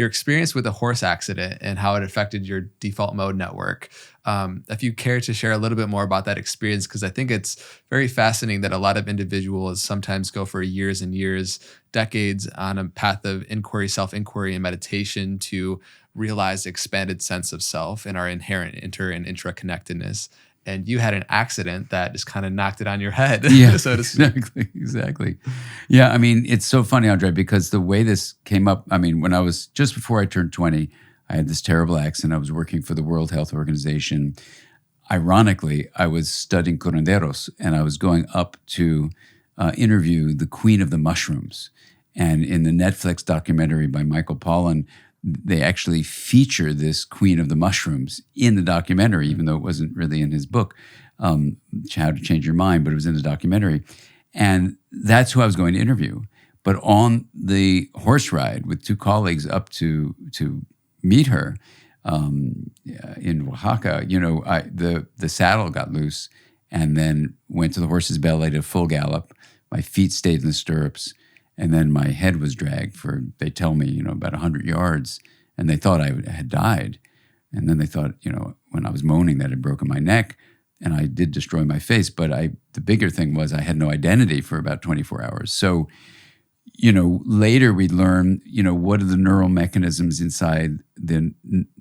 your experience with the horse accident and how it affected your default mode network. If you care to share a little bit more about that experience, because I think it's very fascinating that a lot of individuals sometimes go for years and years, decades on a path of inquiry, self-inquiry, and meditation to realize the expanded sense of self and our inherent and intra-connectedness. And you had an accident that just kind of knocked it on your head, Yeah, so to speak. exactly. Yeah, I mean, it's so funny, Andre, because the way this came up, I mean, when I was, just before I turned 20, I had this terrible accident. I was working for the World Health Organization. Ironically, I was studying curanderos, and I was going up to interview the queen of the mushrooms. And in the Netflix documentary by Michael Pollan, they actually feature this queen of the mushrooms in the documentary, even though it wasn't really in his book, How to Change Your Mind, but it was in the documentary. And that's who I was going to interview. But on the horse ride with two colleagues up to meet her in Oaxaca, the saddle got loose and then went to the horse's belly to full gallop. My feet stayed in the stirrups. And then my head was dragged for, they tell me, about 100 yards. And they thought I had died. And then they thought, when I was moaning that I'd broken my neck. And I did destroy my face. But the bigger thing was I had no identity for about 24 hours. So, later we'd learn, what are the neural mechanisms inside the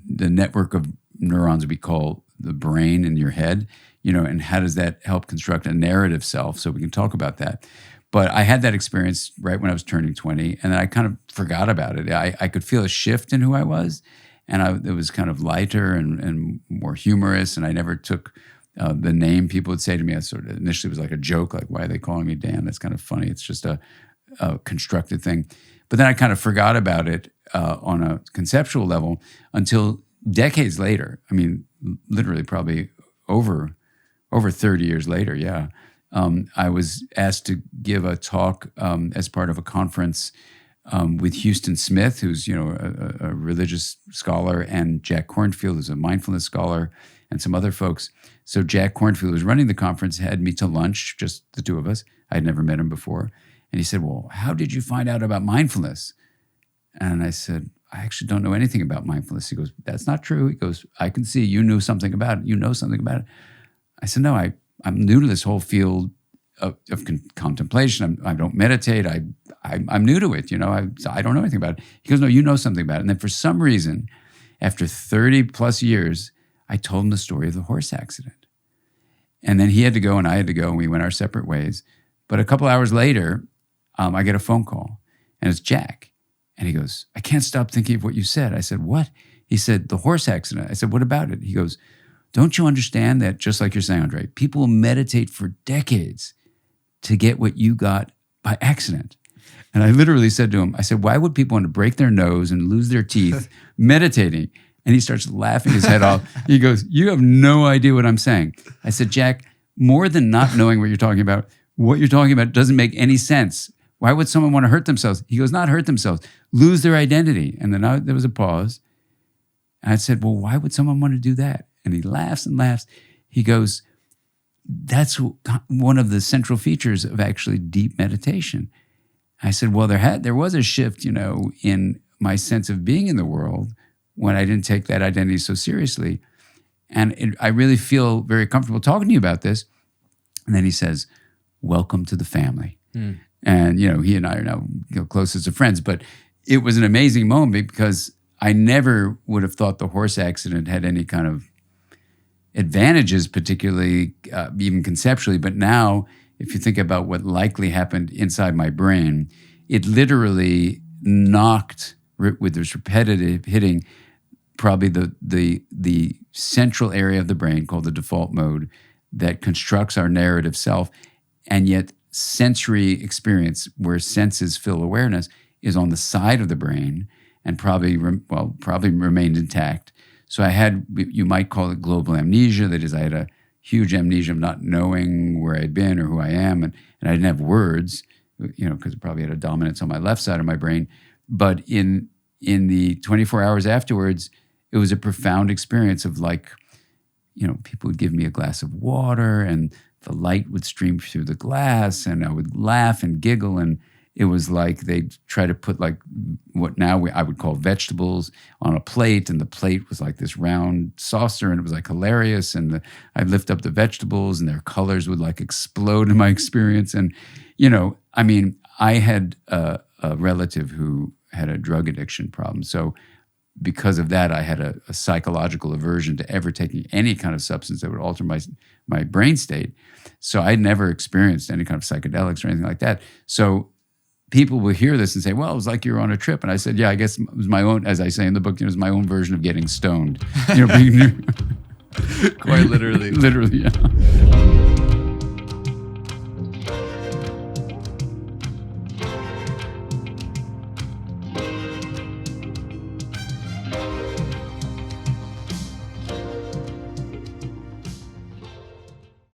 network of neurons we call the brain in your head, and how does that help construct a narrative self? So we can talk about that. But I had that experience right when I was turning 20, and then I kind of forgot about it. I could feel a shift in who I was, and it was kind of lighter and more humorous, and I never took the name people would say to me. I sort of initially was like a joke, like, why are they calling me Dan? That's kind of funny. It's just a constructed thing. But then I kind of forgot about it on a conceptual level until decades later. I mean, literally probably over 30 years later, yeah. I was asked to give a talk as part of a conference with Houston Smith, who's a religious scholar, and Jack Kornfield, who's a mindfulness scholar, and some other folks. So Jack Kornfield was running the conference, had me to lunch, just the two of us. I'd never met him before. And he said, well, how did you find out about mindfulness? And I said, I actually don't know anything about mindfulness. He goes, that's not true. He goes, I can see you knew something about it. You know something about it. I said, no, I'm new to this whole field of contemplation. I don't meditate. I'm new to it. I don't know anything about it. He goes, no, you know something about it. And then for some reason, after 30 plus years, I told him the story of the horse accident. And then he had to go and I had to go, and we went our separate ways. But a couple hours later, I get a phone call, and it's Jack. And he goes, I can't stop thinking of what you said. I said, what? He said, the horse accident. I said, what about it? He goes, don't you understand that, just like you're saying, Andre, people meditate for decades to get what you got by accident? And I literally said to him, I said, why would people want to break their nose and lose their teeth meditating? And he starts laughing his head off. He goes, you have no idea what I'm saying. I said, Jack, more than not knowing what you're talking about doesn't make any sense. Why would someone want to hurt themselves? He goes, not hurt themselves, lose their identity. And then there was a pause. And I said, well, why would someone want to do that? And he laughs and laughs. He goes, that's one of the central features of actually deep meditation. I said, well, there was a shift, in my sense of being in the world when I didn't take that identity so seriously. And I really feel very comfortable talking to you about this. And then he says, welcome to the family. Mm. And, he and I are now closest of friends. But it was an amazing moment because I never would have thought the horse accident had any kind of advantages, particularly even conceptually. But now, if you think about what likely happened inside my brain, it literally knocked, with this repetitive hitting, probably the central area of the brain called the default mode that constructs our narrative self. And yet sensory experience, where senses fill awareness, is on the side of the brain and probably remained intact. So I had, you might call it global amnesia. That is, I had a huge amnesia of not knowing where I'd been or who I am. And I didn't have words, because it probably had a dominance on my left side of my brain. But in the 24 hours afterwards, it was a profound experience of people would give me a glass of water and the light would stream through the glass and I would laugh and giggle. And it was like they'd try to put like what now I would call vegetables on a plate, and the plate was like this round saucer, and it was like hilarious. And I'd lift up the vegetables, and their colors would like explode in my experience. And, I mean, I had a relative who had a drug addiction problem. So because of that, I had a psychological aversion to ever taking any kind of substance that would alter my brain state. So I'd never experienced any kind of psychedelics or anything like that. So people will hear this and say, well, it was like you were on a trip. And I said, yeah, I guess it was my own, as I say in the book, it was my own version of getting stoned. Quite literally. Literally, yeah.